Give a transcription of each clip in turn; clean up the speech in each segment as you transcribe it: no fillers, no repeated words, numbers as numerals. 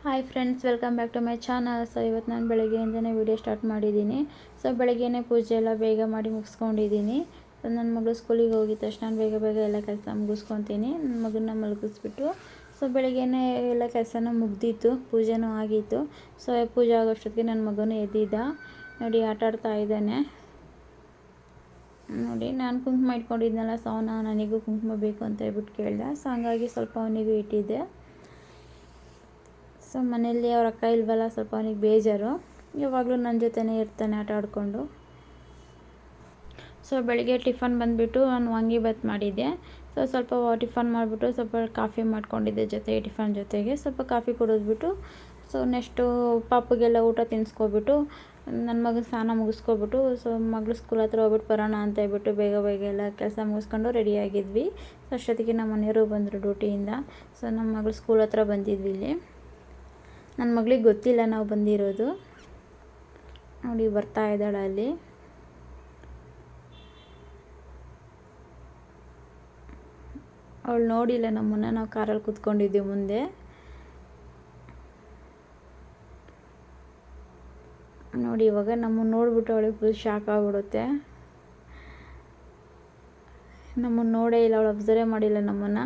Hi friends, welcome back to my channel. So ಇವತ್ತು ನಾನು ಬೆಳಗ್ಗೆಯಿಂದನೇ ವೀಡಿಯೋ ಸ್ಟಾರ್ಟ್ ಮಾಡಿದ್ದೀನಿ. ಸೊ ಬೆಳಗ್ಗೆನೇ ಪೂಜೆ ಎಲ್ಲ ಬೇಗ ಮಾಡಿ ಮುಗಿಸ್ಕೊಂಡಿದ್ದೀನಿ. ಸೊ ನನ್ನ ಮಗಳು ಸ್ಕೂಲಿಗೆ ಹೋಗಿದ ತಕ್ಷಣ ಬೇಗ ಬೇಗ ಎಲ್ಲ ಕೆಲಸ ಮುಗಿಸ್ಕೊತೀನಿ. ನನ್ನ ಮಗನ್ನ ಮಲಗಿಸ್ಬಿಟ್ಟು ಸೊ ಬೆಳಗ್ಗೆನೇ ಎಲ್ಲ ಕೆಲಸನೂ ಮುಗ್ದಿತ್ತು, ಪೂಜೆನೂ ಆಗಿತ್ತು. ಸೊ ಪೂಜೆ ಆಗೋಷ್ಟೊತ್ತಿಗೆ ನನ್ನ ಮಗನೂ ಎದ್ದಿದ್ದ. ನೋಡಿ ಆಟ ಆಡ್ತಾ ಇದ್ದಾನೆ. ನೋಡಿ ನಾನು ಕುಂಕುಮ ಇಟ್ಕೊಂಡಿದ್ನಲ್ಲ, ಸೊ ನನಗೂ ಕುಂಕುಮ ಬೇಕು ಅಂತ ಹೇಳ್ಬಿಟ್ಟು ಕೇಳಿದೆ. ಸೊ ಹಂಗಾಗಿ ಸ್ವಲ್ಪ ಅವನಿಗೂ ಇಟ್ಟಿದ್ದೆ. ಸೊ ಮನೆಯಲ್ಲಿ ಅವ್ರ ಅಕ್ಕ ಇಲ್ವಲ್ಲ, ಸ್ವಲ್ಪ ಅವನಿಗೆ ಬೇಜಾರು. ಯಾವಾಗಲೂ ನನ್ನ ಜೊತೆನೇ ಇರ್ತಾನೆ ಆಟ ಆಡಿಕೊಂಡು. ಸೊ ಬೆಳಿಗ್ಗೆ ಟಿಫನ್ ಬಂದುಬಿಟ್ಟು ನಾನು ವಾಂಗಿಬಾತ್ ಮಾಡಿದ್ದೆ. ಸೊ ಸ್ವಲ್ಪ ಟಿಫನ್ ಮಾಡಿಬಿಟ್ಟು ಸ್ವಲ್ಪ ಕಾಫಿ ಮಾಡ್ಕೊಂಡಿದ್ದೆ ಜೊತೆಗೆ, ಟಿಫನ್ ಜೊತೆಗೆ ಸ್ವಲ್ಪ ಕಾಫಿ ಕುಡಿದ್ಬಿಟ್ಟು ಸೊ ನೆಕ್ಸ್ಟು ಪಾಪಗೆಲ್ಲ ಊಟ ತಿನ್ನಿಸ್ಕೊಬಿಟ್ಟು ನನ್ನ ಮಗನ ಸ್ನಾನ ಮುಗಿಸ್ಕೊಬಿಟ್ಟು ಸೊ ಮಗಳು ಸ್ಕೂಲ್ ಹತ್ರ ಹೋಗ್ಬಿಟ್ಟು ಬರೋಣ ಅಂತ ಹೇಳ್ಬಿಟ್ಟು ಬೇಗ ಬೇಗ ಎಲ್ಲ ಕೆಲಸ ಮುಗಿಸ್ಕೊಂಡು ರೆಡಿಯಾಗಿದ್ವಿ. ಸೊ ಅಷ್ಟೊತ್ತಿಗೆ ನಮ್ಮ ಮನೆಯವರು ಬಂದರು ಡ್ಯೂಟಿಯಿಂದ. ಸೊ ನಮ್ಮ ಮಗಳು ಸ್ಕೂಲ್ ಹತ್ರ ಬಂದಿದ್ವಿ ಇಲ್ಲಿ. ನನ್ನ ಮಗಳಿಗೆ ಗೊತ್ತಿಲ್ಲ ನಾವು ಬಂದಿರೋದು. ನೋಡಿ ಬರ್ತಾ ಇದ್ದಾಳೆ ಅಲ್ಲಿ. ಅವಳು ನೋಡಿಲ್ಲ ನಮ್ಮನ್ನು, ನಾವು ಕಾರಲ್ಲಿ ಕೂತ್ಕೊಂಡಿದ್ದೀವಿ ಮುಂದೆ. ನೋಡಿ ಇವಾಗ ನಮ್ಮನ್ನು ನೋಡಿಬಿಟ್ಟು ಅವಳಿಗೆ ಫುಲ್ ಶಾಕ್ ಆಗಿಬಿಡುತ್ತೆ. ನಮ್ಮನ್ನು ನೋಡೇ ಇಲ್ಲ, ಅವಳು ಅಬ್ಸರ್ವೇ ಮಾಡಿಲ್ಲ ನಮ್ಮನ್ನು.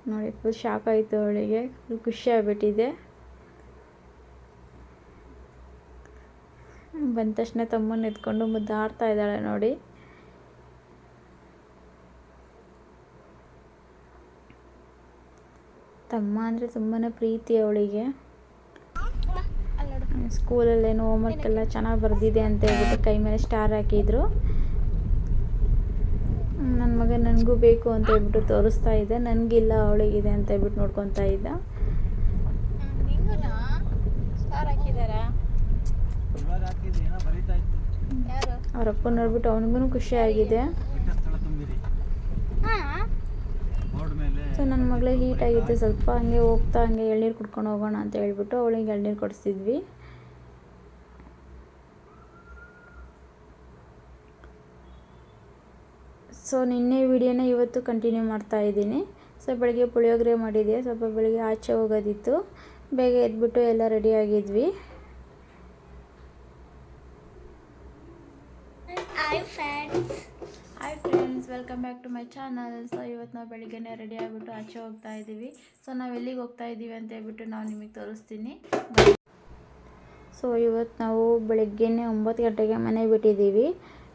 ನೋಡಿ ಫುಲ್ ಶಾಕ್ ಆಯಿತು ಅವಳಿಗೆ, ಫುಲ್ ಖುಷಿ ಆಗಿಬಿಟ್ಟಿದೆ. ಬಂದ ತಕ್ಷಣ ತಮ್ಮನ್ನು ಎತ್ಕೊಂಡು ಮುದ್ದಾಡ್ತಾ ಇದ್ದಾಳೆ ನೋಡಿ. ತಮ್ಮ ಅಂದರೆ ತುಂಬಾ ಪ್ರೀತಿ ಅವಳಿಗೆ. ಸ್ಕೂಲಲ್ಲೇನು ಹೋಮ್ವರ್ಕ್ ಎಲ್ಲ ಚೆನ್ನಾಗಿ ಬರೆದಿದೆ ಅಂತ ಹೇಳ್ಬಿಟ್ಟು ಕೈ ಮೇಲೆ ಸ್ಟಾರ್ ಹಾಕಿದ್ರು. ನನ್ನ ಮಗ ನನಗೂ ಬೇಕು ಅಂತ ಹೇಳ್ಬಿಟ್ಟು ತೋರಿಸ್ತಾ ಇದ್ದೆ. ನನಗಿಲ್ಲ ಅವಳಿಗಿದೆ ಅಂತ ಹೇಳ್ಬಿಟ್ಟು ನೋಡ್ಕೊತಾ ಇದ್ದ. ಅವರಪ್ಪ ನೋಡ್ಬಿಟ್ಟು ಅವನಿಗೂ ಖುಷಿ ಆಗಿದೆ. ಸೊ ನನ್ನ ಮಗಳೇ ಹೀಟ್ ಆಗಿತ್ತು ಸ್ವಲ್ಪ, ಹಂಗೆ ಹೋಗ್ತಾ ಹಂಗೆ ಎಳ್ನೀರು ಕುಡ್ಕೊಂಡು ಹೋಗೋಣ ಅಂತ ಹೇಳ್ಬಿಟ್ಟು ಅವಳಿಗೆ ಎಳ್ನೀರು ಕೊಡಿಸಿದ್ವಿ. ಸೊ ನಿನ್ನೆ ವಿಡಿಯೋನ ಇವತ್ತು ಕಂಟಿನ್ಯೂ ಮಾಡ್ತಾ ಇದ್ದೀನಿ. ಸೊ ಬೆಳಗ್ಗೆ ಪುಳಿಯೋಗರೆ ಮಾಡಿದ್ದೆ. ಸ್ವಲ್ಪ ಬೆಳಗ್ಗೆ ಆಚೆ ಹೋಗೋದಿತ್ತು, ಬೇಗ ಎದ್ಬಿಟ್ಟು ಎಲ್ಲ ರೆಡಿಯಾಗಿದ್ವಿ. Hi friends, welcome back to my channel. So ಇವತ್ತು ನಾವು ಬೆಳಿಗ್ಗೆನೇ ರೆಡಿ ಆಗಿಬಿಟ್ಟು ಆಚೆ ಹೋಗ್ತಾ ಇದ್ದೀವಿ. ಸೊ ನಾವು ಎಲ್ಲಿಗೆ ಹೋಗ್ತಾ ಇದ್ದೀವಿ ಅಂತ ಹೇಳ್ಬಿಟ್ಟು ನಾವು ನಿಮಗೆ ತೋರಿಸ್ತೀನಿ. ಸೊ ಇವತ್ತು ನಾವು ಬೆಳಗ್ಗೆನೇ 9 ಗಂಟೆಗೆ ಮನೆ ಬಿಟ್ಟಿದ್ದೀವಿ.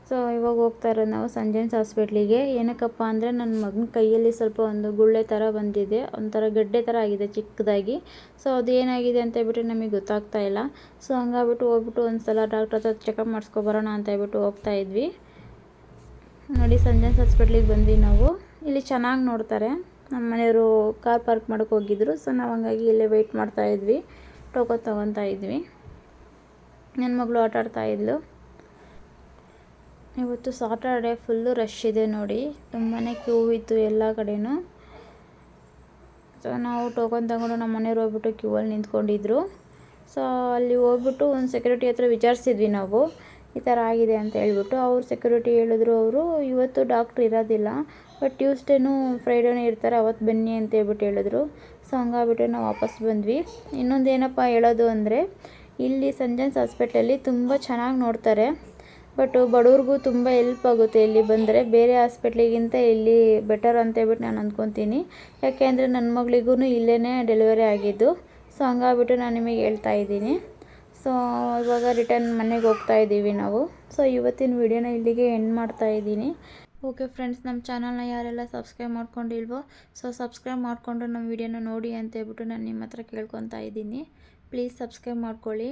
ಸೊ ಇವಾಗ ಹೋಗ್ತಾ ಇರೋದು ನಾವು ಸಂಜೆನ್ಸ್ ಹಾಸ್ಪಿಟ್ಲಿಗೆ. ಏನಕ್ಕಪ್ಪ ಅಂದರೆ ನನ್ನ ಮಗನ ಕೈಯಲ್ಲಿ ಸ್ವಲ್ಪ ಒಂದು ಗುಳ್ಳೆ ಥರ ಬಂದಿದೆ, ಒಂಥರ ಗಡ್ಡೆ ಥರ ಆಗಿದೆ ಚಿಕ್ಕದಾಗಿ. ಸೊ ಅದು ಏನಾಗಿದೆ ಅಂತ ಹೇಳ್ಬಿಟ್ಟು ನಮಗೆ ಗೊತ್ತಾಗ್ತಾ ಇಲ್ಲ. ಸೊ ಹಂಗಾಗ್ಬಿಟ್ಟು ಹೋಗ್ಬಿಟ್ಟು ಒಂದು ಸಲ ಡಾಕ್ಟ್ರ್ ಹತ್ರ ಚೆಕಪ್ ಮಾಡಿಸ್ಕೊಬರೋಣ ಅಂತ ಹೇಳ್ಬಿಟ್ಟು ಹೋಗ್ತಾ ಇದ್ವಿ. ನೋಡಿ ಸಂಜೆನ್ಸ್ ಹಾಸ್ಪಿಟ್ಲಿಗೆ ಬಂದ್ವಿ ನಾವು. ಇಲ್ಲಿ ಚೆನ್ನಾಗಿ ನೋಡ್ತಾರೆ. ನಮ್ಮ ಮನೆಯವರು ಕಾರ್ ಪಾರ್ಕ್ ಮಾಡೋಕ್ಕೆ ಹೋಗಿದ್ರು. ಸೊ ನಾವು ಹಂಗಾಗಿ ಇಲ್ಲೇ ವೆಯ್ಟ್ ಮಾಡ್ತಾಯಿದ್ವಿ, ಟೋಕನ್ ತೊಗೊತಾ ಇದ್ವಿ. ನನ್ನ ಮಗಳು ಆಟ ಆಡ್ತಾ ಇದ್ಲು. ಇವತ್ತು ಸಾಟರ್ಡೆ ಫುಲ್ಲು ರಶ್ ಇದೆ ನೋಡಿ, ತುಂಬಾ ಕ್ಯೂ ಇತ್ತು ಎಲ್ಲ ಕಡೆನೂ. ಸೊ ನಾವು ಟೋಕನ್ ತಗೊಂಡು ನಮ್ಮ ಮನೆಯವ್ರು ಹೋಗ್ಬಿಟ್ಟು ಕ್ಯೂವಲ್ಲಿ ನಿಂತ್ಕೊಂಡಿದ್ರು. ಸೊ ಅಲ್ಲಿ ಹೋಗ್ಬಿಟ್ಟು ಒಂದು ಸೆಕ್ಯೂರಿಟಿ ಹತ್ರ ವಿಚಾರಿಸಿದ್ವಿ ನಾವು, ಈ ಥರ ಆಗಿದೆ ಅಂತ ಹೇಳ್ಬಿಟ್ಟು. ಅವ್ರು ಸೆಕ್ಯೂರಿಟಿ ಹೇಳಿದ್ರು, ಅವರು ಇವತ್ತು ಡಾಕ್ಟ್ರ್ ಇರೋದಿಲ್ಲ, ಬಟ್ ಟ್ಯೂಸ್ಡೇನೂ ಫ್ರೈಡೇನೂ ಇರ್ತಾರೆ, ಅವತ್ತು ಬನ್ನಿ ಅಂತ ಹೇಳ್ಬಿಟ್ಟು ಹೇಳಿದ್ರು. ಸೊ ಹಂಗಾಗ್ಬಿಟ್ಟು ನಾವು ವಾಪಸ್ ಬಂದ್ವಿ. ಇನ್ನೊಂದು ಏನಪ್ಪ ಹೇಳೋದು ಅಂದರೆ, ಇಲ್ಲಿ ಸಂಜೆನ್ಸ್ ಹಾಸ್ಪಿಟ್ಲಲ್ಲಿ ತುಂಬ ಚೆನ್ನಾಗಿ ನೋಡ್ತಾರೆ, ಬಟ್ ಬಡವ್ರಿಗೂ ತುಂಬ ಹೆಲ್ಪ್ ಆಗುತ್ತೆ ಇಲ್ಲಿ ಬಂದರೆ. ಬೇರೆ ಹಾಸ್ಪಿಟ್ಲಿಗಿಂತ ಇಲ್ಲಿ ಬೆಟರ್ ಅಂತ ಹೇಳ್ಬಿಟ್ಟು ನಾನು ಅಂದ್ಕೊತೀನಿ. ಯಾಕೆ ಅಂದರೆ ನನ್ನ ಮಗಳಿಗೂ ಇಲ್ಲೇ ಡೆಲಿವರಿ ಆಗಿದ್ದು. ಸೊ ಹಂಗಾಗ್ಬಿಟ್ಟು ನಾನು ನಿಮಗೆ ಹೇಳ್ತಾ ಇದ್ದೀನಿ. ಸೊ ಇವಾಗ ರಿಟರ್ನ್ ಮನೆಗೆ ಹೋಗ್ತಾ ಇದ್ದೀವಿ ನಾವು. ಸೊ ಇವತ್ತಿನ ವಿಡಿಯೋನ ಇಲ್ಲಿಗೆ ಎಂಡ್ ಮಾಡ್ತಾ ಇದ್ದೀನಿ. ಓಕೆ ಫ್ರೆಂಡ್ಸ್, ನಮ್ಮ ಚಾನಲ್ನ ಯಾರೆಲ್ಲ ಸಬ್ಸ್ಕ್ರೈಬ್ ಮಾಡ್ಕೊಂಡಿಲ್ವೋ ಸೊ ಸಬ್ಸ್ಕ್ರೈಬ್ ಮಾಡಿಕೊಂಡು ನಮ್ಮ ವಿಡಿಯೋನ ನೋಡಿ ಅಂತ ಹೇಳ್ಬಿಟ್ಟು ನಾನು ನಿಮ್ಮ ಹತ್ರ ಕೇಳ್ಕೊತಾ ಇದ್ದೀನಿ. ಪ್ಲೀಸ್ ಸಬ್ಸ್ಕ್ರೈಬ್ ಮಾಡ್ಕೊಳ್ಳಿ.